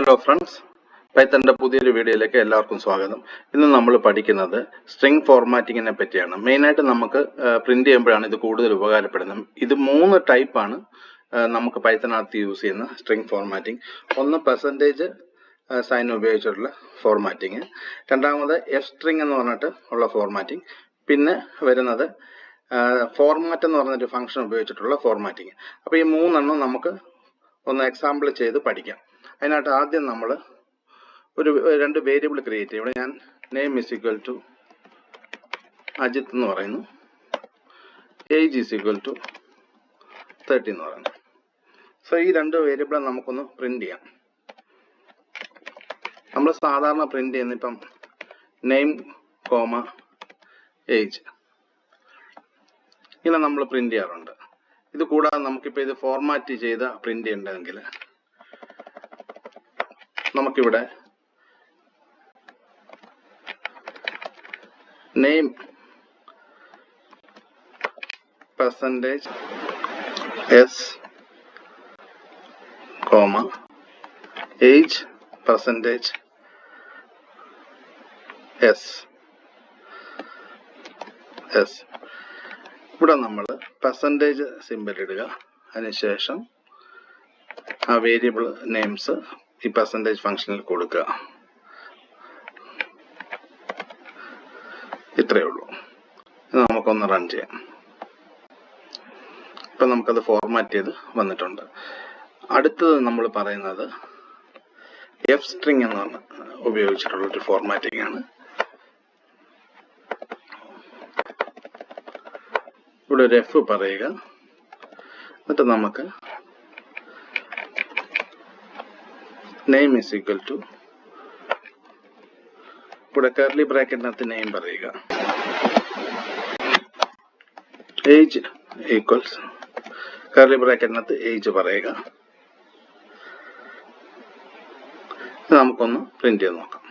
Hello friends, പൈത്തണിന്റെ പുതിയൊരു വീഡിയോയിലേക്ക് എല്ലാവർക്കും സ്വാഗതം. ഇന്ന് നമ്മൾ പഠിക്കുന്നത് സ്ട്രിംഗ് ഫോർമാറ്റിങ്ങിനെ പറ്റിയാണ്. മെയിനായിട്ട് നമുക്ക് പ്രിന്റ് ചെയ്യുമ്പോഴാണ് ഇത് കൂടുതൽ ഉപകാരപ്പെടുന്നത്. ഇത് 3 ടൈപ്പാണ് നമുക്ക് പൈത്തണിനകത്ത് യൂസ് ചെയ്യുന്ന സ്ട്രിംഗ് ഫോർമാറ്റിംഗ്. ഒന്ന് പെർസെൻറ്റേജ് സൈൻ ഉപയോഗിച്ചിട്ടുള്ള ഫോർമാറ്റിംഗ്, രണ്ടാമത് എഫ് സ്ട്രിംഗ് എന്ന് പറഞ്ഞിട്ട് ഉള്ള ഫോർമാറ്റിംഗ്, പിന്നെ വരുന്നത് ഫോർമാറ്റ് എന്ന് പറഞ്ഞൊരു ഫംഗ്ഷൻ ഉപയോഗിച്ചിട്ടുള്ള ഫോർമാറ്റിംഗ്. അപ്പോൾ ഈ 3 നമുക്ക് ഒന്ന് എക്സാമ്പിൾ ചെയ്ത് പഠിക്കാം. അതിനായിട്ട് ആദ്യം നമ്മൾ ഒരു 2 വേരിയബിൾ ക്രിയേറ്റ് ചെയ്യും. ഇവിടെ ഞാൻ name is equal to Ajith എന്ന് പറയുന്നു, ഏജ് ഈസ് ഈക്വൽ ടു 30 എന്ന് പറയുന്നു. സോ ഈ 2 വേരിയബിളെ നമുക്കൊന്ന് പ്രിന്റ് ചെയ്യാം. നമ്മൾ സാധാരണ പ്രിന്റ് ചെയ്യുന്ന ഇപ്പം നെയിം കോമ ഏജ് ഇങ്ങനെ നമ്മൾ പ്രിന്റ് ചെയ്യാറുണ്ട്. ഇത് കൂടാതെ നമുക്കിപ്പോൾ ഇത് ഫോർമാറ്റ് ചെയ്ത് പ്രിന്റ് ചെയ്യണമെങ്കിൽ നമുക്കിവിടെ name percentage S comma age percentage S. ഇവിടെ നമ്മൾ പെർസെൻറ്റേജ് സിമ്പിൾ ഇടുക, അതിനുശേഷം ആ വേരിയബിൾ നെയിംസ് ഈ പെർസെൻറ്റേജ് ഫംഗ്ഷനിൽ കൊടുക്കുക. ഇത്രയേ ഉള്ളൂ. നമുക്കൊന്ന് റൺ ചെയ്യാം. ഇപ്പം നമുക്കത് ഫോർമാറ്റ് ചെയ്ത് വന്നിട്ടുണ്ട്. അടുത്തത് നമ്മൾ പറയുന്നത് എഫ് സ്ട്രിംഗ് എന്നാണ് ഉപയോഗിച്ചിട്ടുള്ളൊരു ഫോർമാറ്റിംഗ് ആണ്. ഇവിടെ ഒരു എഫ് പറയുക, എന്നിട്ട് നമുക്ക് നെയിം ഇസ് ഈക്വൽ ടു, ഇവിടെ കർലി ബ്രാക്കറ്റിനകത്ത് നെയിം പറയുക, ഏജ് ഈക്വൽസ് കർലി ബ്രാക്കറ്റിനകത്ത് ഏജ് പറയുക. നമുക്കൊന്ന് പ്രിന്റ് ചെയ്ത് നോക്കാം.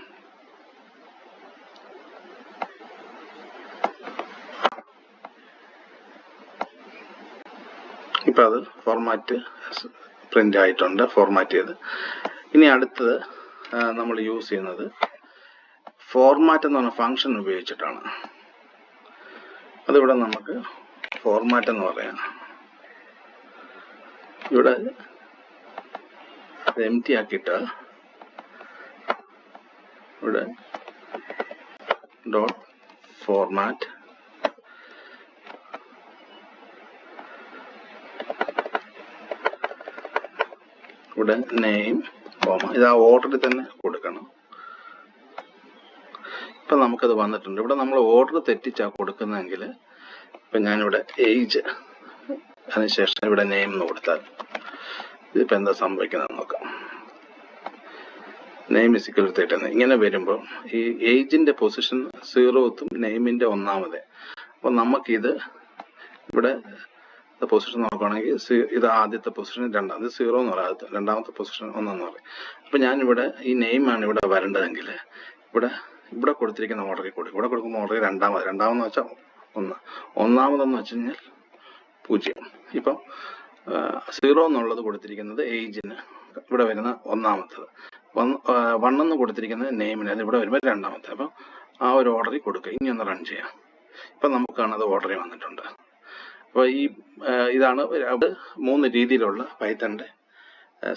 ഇപ്പം അത് ഫോർമാറ്റ് പ്രിന്റ് ആയിട്ടുണ്ട്, ഫോർമാറ്റ് ചെയ്ത്. ഇനി അടുത്തത് നമ്മൾ യൂസ് ചെയ്യുന്നത് ഫോർമാറ്റ് എന്ന് പറഞ്ഞ ഫംഗ്ഷൻ ഉപയോഗിച്ചിട്ടാണ്. അതിവിടെ നമുക്ക് ഫോർമാറ്റ് എന്ന് പറയാം. ഇവിടെ എം ടി ആക്കിയിട്ട് ഇവിടെ ഡോട്ട് ഫോർമാറ്റ്, ഇവിടെ നെയിം കോമ, ഇത് ആ ഓർഡറിൽ തന്നെ കൊടുക്കണം. ഇപ്പം നമുക്കത് വന്നിട്ടുണ്ട്. ഇവിടെ നമ്മൾ ഓർഡർ തെറ്റിച്ചാണ് കൊടുക്കുന്നതെങ്കിൽ ഇപ്പം ഞാനിവിടെ ഏജ് അതിനുശേഷം ഇവിടെ നെയിം എന്ന് കൊടുത്താൽ ഇതിപ്പോൾ എന്താ സംഭവിക്കുന്നത് നോക്കാം. നെയിം ഇസ് ഈക്വൽ ടു 30 ഇങ്ങനെ വരുമ്പോൾ ഈ ഏജിൻ്റെ പൊസിഷൻ 0th നെയിമിൻ്റെ 1ാമത്. അപ്പോൾ നമുക്കിത് ഇവിടെ പൊസിഷൻ നോക്കുകയാണെങ്കിൽ ഇത് ആദ്യത്തെ പൊസിഷൻ, രണ്ടാമത് 0 എന്ന് പറയാം, രണ്ടാമത്തെ പൊസിഷൻ 1 എന്ന് പറയും. അപ്പം ഞാനിവിടെ ഈ നെയിമാണ് ഇവിടെ വരേണ്ടതെങ്കിൽ ഇവിടെ കൊടുത്തിരിക്കുന്ന ഓർഡറിൽ കൊടുക്കും. ഇവിടെ കൊടുക്കുമ്പോൾ ഓർഡർ രണ്ടാമെന്ന് വെച്ചാൽ 1, 1ാമതെന്ന് വെച്ച് കഴിഞ്ഞാൽ 0. ഇപ്പം 0 എന്നുള്ളത് കൊടുത്തിരിക്കുന്നത് ഏജിന്, ഇവിടെ വരുന്ന 1ാമത്തത്. 1 എന്ന് കൊടുത്തിരിക്കുന്നത് നെയിമിന്, അത് ഇവിടെ വരുമ്പോൾ 2ാമത്തെ. അപ്പം ആ ഒരു ഓർഡറിൽ കൊടുക്കുക. ഇനി ഒന്ന് റൺ ചെയ്യാം. ഇപ്പം നമുക്കാണ് അത് ഓർഡറിൽ വന്നിട്ടുണ്ട്. അപ്പോൾ ഇതാണ് 3 രീതിയിലുള്ള പൈത്തണിൻ്റെ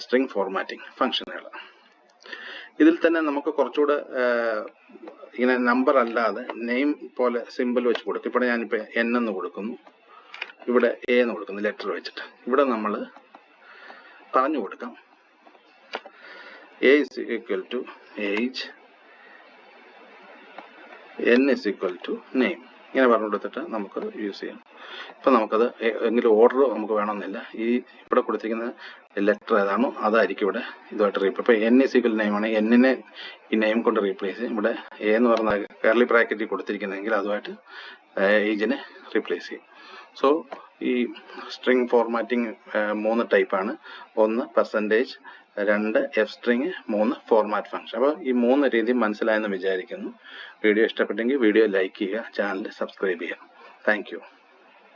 സ്ട്രിംഗ് ഫോർമാറ്റിംഗ് ഫംഗ്ഷനുകൾ. ഇതിൽ തന്നെ നമുക്ക് കുറച്ചുകൂടെ ഇങ്ങനെ നമ്പർ അല്ലാതെ നെയിം പോലെ സിമ്പിൾ വെച്ച് കൊടുക്കും. ഇവിടെ ഞാനിപ്പോൾ എൻ എന്ന് കൊടുക്കുന്നു, ഇവിടെ എ എന്ന് കൊടുക്കുന്നു, ലെറ്റർ വെച്ചിട്ട്. ഇവിടെ നമ്മൾ പറഞ്ഞു കൊടുക്കാം a is equal to age, n is equal to name, ഇങ്ങനെ പറഞ്ഞു കൊടുത്തിട്ട് നമുക്ക് യൂസ് ചെയ്യാം. ഇപ്പം നമുക്കത് എങ്കിലും ഓർഡർ നമുക്ക് വേണമെന്നില്ല. ഈ ഇവിടെ കൊടുത്തിരിക്കുന്ന ലെറ്റർ ഏതാണോ അതായിരിക്കും ഇവിടെ ഇതുമായിട്ട് റീപ്ലേസ്. ഇപ്പോൾ എൻ ഇസ് ഈക്വൽ നെയിം ആണെങ്കിൽ എന്നിനെ ഈ നെയിം കൊണ്ട് റീപ്ലേസ് ചെയ്യും. ഇവിടെ എ എന്ന് പറഞ്ഞ കർലി ബ്രാക്കറ്റിൽ കൊടുത്തിരിക്കുന്നതെങ്കിൽ അതുമായിട്ട് ഏജിനെ റീപ്ലേസ് ചെയ്യും. സോ ഈ സ്ട്രിംഗ് ഫോർമാറ്റിംഗ് 3 ടൈപ്പാണ്. 1 percentage, 2 F string, 3 format function. അപ്പോൾ ഈ 3 രീതി മനസ്സിലായെന്ന് വിചാരിക്കുന്നു. വീഡിയോ ഇഷ്ടപ്പെട്ടെങ്കിൽ വീഡിയോ ലൈക്ക് ചെയ്യുക, ചാനൽ സബ്സ്ക്രൈബ് ചെയ്യുക. Thank you.